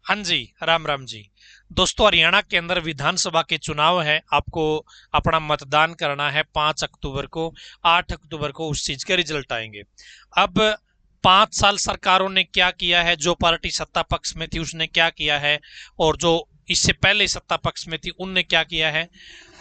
हाँ जी, राम राम जी। दोस्तों, हरियाणा के अंदर विधानसभा के चुनाव है। आपको अपना मतदान करना है 5 अक्टूबर को। 8 अक्टूबर को उस चीज के रिजल्ट आएंगे। अब 5 साल सरकारों ने क्या किया है, जो पार्टी सत्ता पक्ष में थी उसने क्या किया है, और जो इससे पहले सत्ता पक्ष में थी उनने क्या किया है,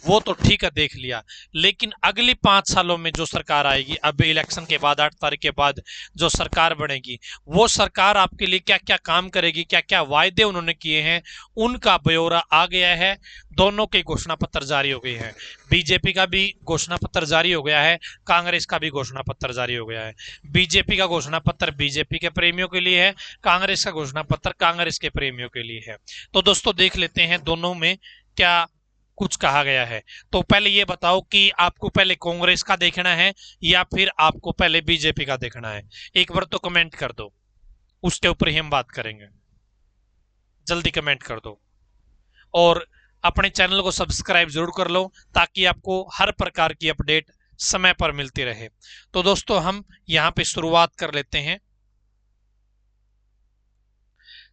वो तो ठीक है, देख लिया। लेकिन अगली 5 सालों में जो सरकार आएगी, अब इलेक्शन के बाद 8 तारीख के बाद जो सरकार बनेगी, वो सरकार आपके लिए क्या क्या काम करेगी, क्या क्या वायदे उन्होंने किए हैं, उनका ब्यौरा आ गया है। दोनों के घोषणा पत्र जारी हो गए हैं। बीजेपी का भी घोषणा पत्र जारी हो गया है, कांग्रेस का भी घोषणा पत्र जारी हो गया है। बीजेपी का घोषणा पत्र बीजेपी के प्रेमियों के लिए है, कांग्रेस का घोषणा पत्र कांग्रेस के प्रेमियों के लिए है। तो दोस्तों, देख लेते हैं दोनों में क्या कुछ कहा गया है। तो पहले ये बताओ कि आपको पहले कांग्रेस का देखना है या फिर आपको पहले बीजेपी का देखना है। एक बार तो कमेंट कर दो, उसके ऊपर ही हम बात करेंगे। जल्दी कमेंट कर दो। और अपने चैनल को सब्सक्राइब जरूर कर लो, ताकि आपको हर प्रकार की अपडेट समय पर मिलती रहे। तो दोस्तों, हम यहां पे शुरुआत कर लेते हैं।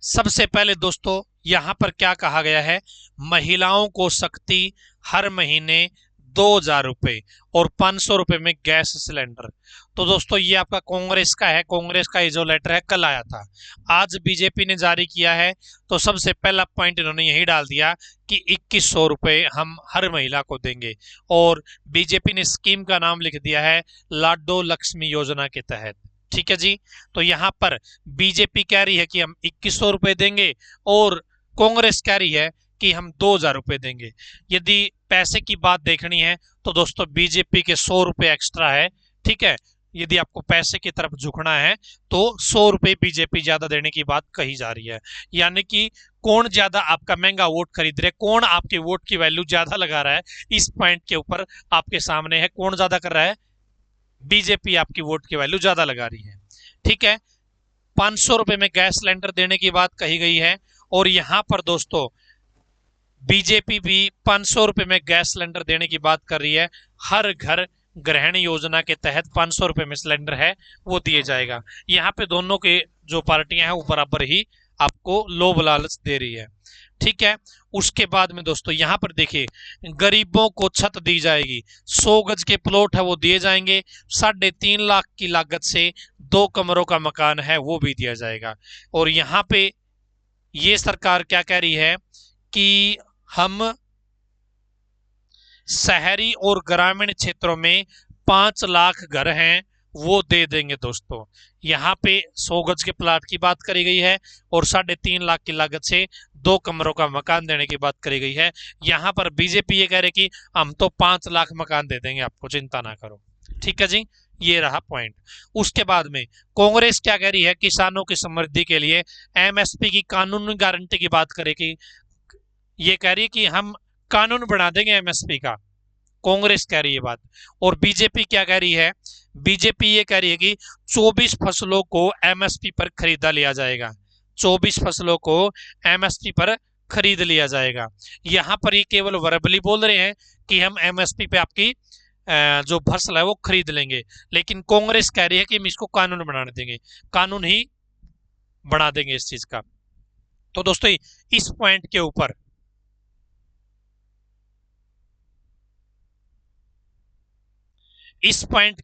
सबसे पहले दोस्तों, यहां पर क्या कहा गया है, महिलाओं को शक्ति, हर महीने 2,000 रुपए और 500 रुपए में गैस सिलेंडर। तो दोस्तों, ये आपका कांग्रेस का है। कांग्रेस का ये जो लेटर है कल आया था, आज बीजेपी ने जारी किया है। तो सबसे पहला पॉइंट इन्होंने यही डाल दिया कि 2100 रुपए हम हर महिला को देंगे। और बीजेपी ने स्कीम का नाम लिख दिया है लाडो लक्ष्मी योजना के तहत। ठीक है जी। तो यहां पर बीजेपी कह रही है कि हम 2100 रुपए देंगे, और कांग्रेस कह रही है कि हम 2,000 रुपए देंगे। यदि पैसे की बात देखनी है तो दोस्तों, बीजेपी के 100 रुपए एक्स्ट्रा है। ठीक है। यदि आपको पैसे की तरफ झुकना है तो 100 रुपए बीजेपी ज्यादा देने की बात कही जा रही है। यानी कि कौन ज्यादा आपका महंगा वोट खरीद रहे हैं, कौन आपके वोट की वैल्यू ज्यादा लगा रहा है, इस पॉइंट के ऊपर आपके सामने है कौन ज्यादा कर रहा है। बीजेपी आपकी वोट की वैल्यू ज्यादा लगा रही है। ठीक है। 500 रुपए में गैस सिलेंडर देने की बात कही गई है। और यहां पर दोस्तों, बीजेपी भी 500 रुपए में गैस सिलेंडर देने की बात कर रही है। हर घर ग्रहण योजना के तहत 500 रुपए में सिलेंडर है वो दिए जाएगा। यहाँ पे दोनों के जो पार्टियां हैं वो बराबर ही आपको लोभ लालच दे रही है। ठीक है। उसके बाद में दोस्तों, यहां पर देखिए, गरीबों को छत दी जाएगी। 100 गज के प्लॉट है वो दिए जाएंगे। 3.5 लाख की लागत से 2 कमरों का मकान है वो भी दिया जाएगा। और यहाँ पे ये सरकार क्या कह रही है कि हम शहरी और ग्रामीण क्षेत्रों में 5 लाख घर हैं वो दे देंगे दोस्तों। यहाँ पे 100 गज के प्लाट की बात करी गई है, और 3.5 लाख की लागत से 2 कमरों का मकान देने की बात करी गई है। यहाँ पर बीजेपी ये कह रही कि हम तो 5 लाख मकान दे देंगे आपको, चिंता ना करो। ठीक है जी। ये रहा पॉइंट। उसके बाद में कांग्रेस क्या कह रही है, किसानों की समृद्धि के लिए एमएसपी की कानूनी गारंटी की बात करेगी। ये कह रही है कि हम कानून बना देंगे एमएसपी का। कांग्रेस कह रही है बात। और बीजेपी क्या कह रही है, बीजेपी ये कह रही है कि 24 फसलों को एमएसपी पर खरीदा लिया जाएगा। 24 फसलों को एमएसपी पर खरीद लिया जाएगा। यहां पर ये केवल वर्बली बोल रहे हैं कि हम एमएसपी पे आपकी जो फसल है वो खरीद लेंगे, लेकिन कांग्रेस कह रही है कि हम इसको कानून बनाने देंगे, कानून ही बना देंगे इस चीज का। तो दोस्तों, इस पॉइंट के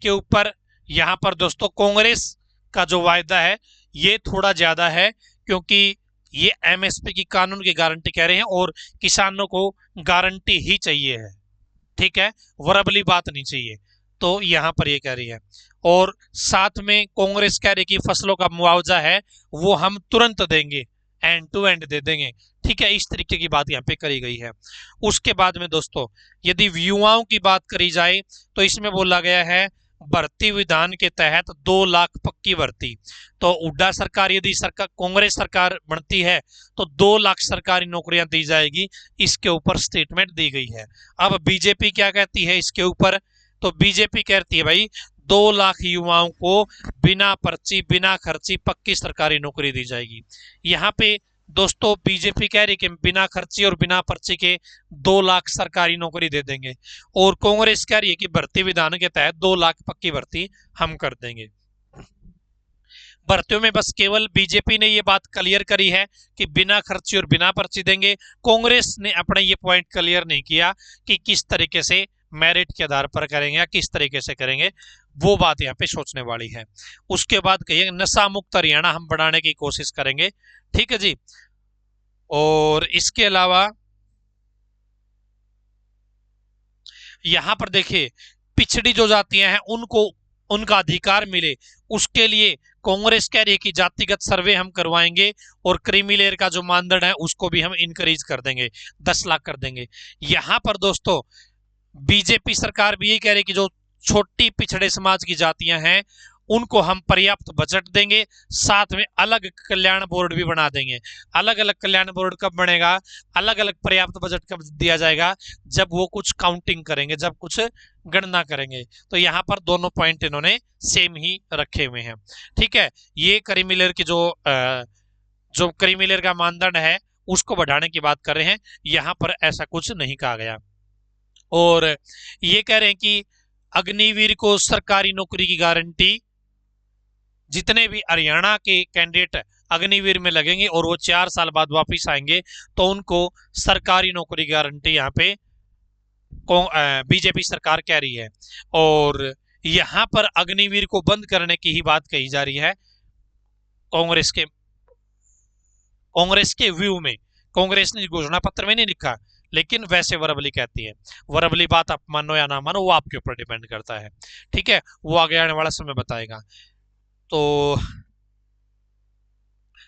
ऊपर, यहां पर दोस्तों कांग्रेस का जो वायदा है ये थोड़ा ज्यादा है, क्योंकि ये एमएसपी की कानून की गारंटी कह रहे हैं, और किसानों को गारंटी ही चाहिए है। ठीक है। वरबली बात नहीं चाहिए। तो यहां पर ये कह रही है। और साथ में कांग्रेस कह रही है कि फसलों का मुआवजा है वो हम तुरंत देंगे, एंड टू एंड दे देंगे। ठीक है। इस तरीके की बात यहाँ पे करी गई है। उसके बाद में दोस्तों, यदि युवाओं की बात करी जाए तो इसमें बोला गया है भर्ती विधान के तहत 2 लाख पक्की भर्ती। तो उड्डा सरकार, यदि सरकार कांग्रेस सरकार बनती है तो 2 लाख सरकारी नौकरियां दी जाएगी। इसके ऊपर स्टेटमेंट दी गई है। अब बीजेपी क्या कहती है इसके ऊपर, तो बीजेपी कहती है भाई 2 लाख युवाओं को बिना पर्ची बिना खर्ची पक्की सरकारी नौकरी दी जाएगी। यहाँ पे दोस्तों, बीजेपी कह रही कि बिना खर्ची और बिना पर्ची के 2 लाख सरकारी नौकरी दे देंगे, और कांग्रेस कह रही है कि भर्ती विधान के तहत 2 लाख पक्की भर्ती हम कर देंगे। भर्तियों में बस केवल बीजेपी ने ये बात क्लियर करी है कि बिना खर्ची और बिना पर्ची देंगे। कांग्रेस ने अपना ये पॉइंट क्लियर नहीं किया कि किस तरीके से मेरिट के आधार पर करेंगे या किस तरीके से करेंगे। वो बात यहाँ पे सोचने वाली है। उसके बाद कहिए नशा मुक्त हरियाणा हम बढ़ाने की कोशिश करेंगे। ठीक है जी। और इसके अलावा यहां पर देखिए पिछड़ी जो जातियां हैं उनको उनका अधिकार मिले, उसके लिए कांग्रेस कह रही है कि जातिगत सर्वे हम करवाएंगे और क्रीमी लेयर का जो मानदंड है उसको भी हम इंक्रीज कर देंगे, 10 लाख कर देंगे। यहां पर दोस्तों बीजेपी सरकार भी यही कह रही है कि जो छोटी पिछड़े समाज की जातियां हैं उनको हम पर्याप्त बजट देंगे, साथ में अलग कल्याण बोर्ड भी बना देंगे। अलग अलग कल्याण बोर्ड कब बनेगा, अलग अलग पर्याप्त बजट कब दिया जाएगा, जब वो कुछ काउंटिंग करेंगे, जब कुछ गणना करेंगे। तो यहाँ पर दोनों पॉइंट इन्होंने सेम ही रखे हुए हैं। ठीक है, ये क्रीमी की जो क्रीमी लेयर का मानदंड है उसको बढ़ाने की बात कर रहे हैं, यहाँ पर ऐसा कुछ नहीं कहा गया। और ये कह रहे हैं कि अग्निवीर को सरकारी नौकरी की गारंटी, जितने भी हरियाणा के कैंडिडेट अग्निवीर में लगेंगे और वो 4 साल बाद वापस आएंगे तो उनको सरकारी नौकरी की गारंटी यहाँ पे बीजेपी सरकार कह रही है। और यहां पर अग्निवीर को बंद करने की ही बात कही जा रही है कांग्रेस के व्यू में। कांग्रेस ने घोषणा पत्र में नहीं लिखा, लेकिन वैसे वरबली कहती है। वरबली बात आप मानो या ना मानो वो आपके ऊपर डिपेंड करता है। ठीक है, वो आगे आने वाला समय बताएगा। तो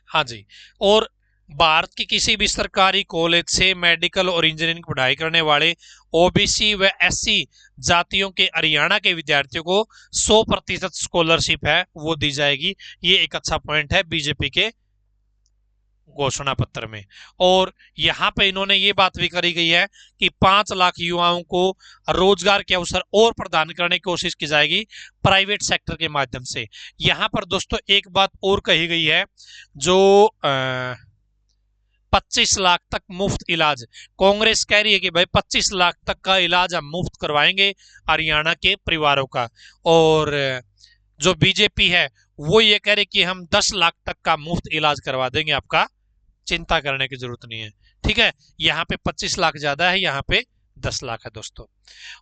हाँ जी। और भारत के किसी भी सरकारी कॉलेज से मेडिकल और इंजीनियरिंग पढ़ाई करने वाले ओबीसी व एससी जातियों के हरियाणा के विद्यार्थियों को 100% स्कॉलरशिप है वो दी जाएगी। ये एक अच्छा पॉइंट है बीजेपी के घोषणा पत्र में। और यहाँ पे इन्होंने ये बात भी करी गई है कि 5 लाख युवाओं को रोजगार के अवसर और प्रदान करने की कोशिश की जाएगी प्राइवेट सेक्टर के माध्यम से। यहाँ पर दोस्तों एक बात और कही गई है, जो 25 लाख तक मुफ्त इलाज, कांग्रेस कह रही है कि भाई 25 लाख तक का इलाज हम मुफ्त करवाएंगे हरियाणा के परिवारों का। और जो बीजेपी है वो ये कह रही कि हम 10 लाख तक का मुफ्त इलाज करवा देंगे, आपका चिंता करने की जरूरत नहीं है। ठीक है, यहाँ पे 25 लाख ज्यादा है, यहाँ पे 10 लाख है दोस्तों।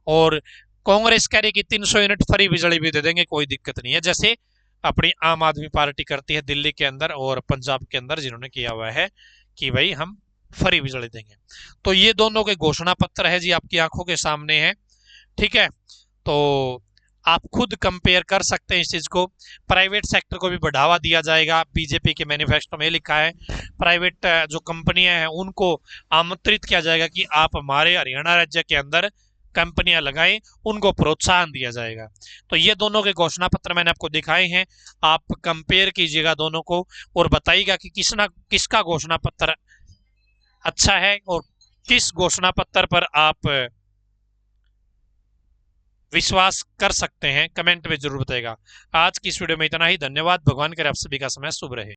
और कांग्रेस कह रही कि 300 यूनिट फ्री बिजली भी दे देंगे, कोई दिक्कत नहीं है, जैसे अपनी आम आदमी पार्टी करती है दिल्ली के अंदर और पंजाब के अंदर, जिन्होंने किया हुआ है कि भाई हम फ्री बिजली देंगे। तो ये दोनों के घोषणा पत्र है जी, आपकी आंखों के सामने है। ठीक है, तो आप खुद कंपेयर कर सकते हैं इस चीज को। प्राइवेट सेक्टर को भी बढ़ावा दिया जाएगा, बीजेपी के मैनिफेस्टो में लिखा है। प्राइवेट जो कंपनियां हैं उनको आमंत्रित किया जाएगा कि आप हमारे हरियाणा राज्य के अंदर कंपनियां लगाएं, उनको प्रोत्साहन दिया जाएगा। तो ये दोनों के घोषणा पत्र मैंने आपको दिखाए हैं, आप कंपेयर कीजिएगा दोनों को और बताइएगा कि किसका घोषणा पत्र अच्छा है और किस घोषणा पत्र पर आप विश्वास कर सकते हैं। कमेंट में जरूर बताएगा। आज की इस वीडियो में इतना ही, धन्यवाद। भगवान करे आप सभी का समय शुभ रहे।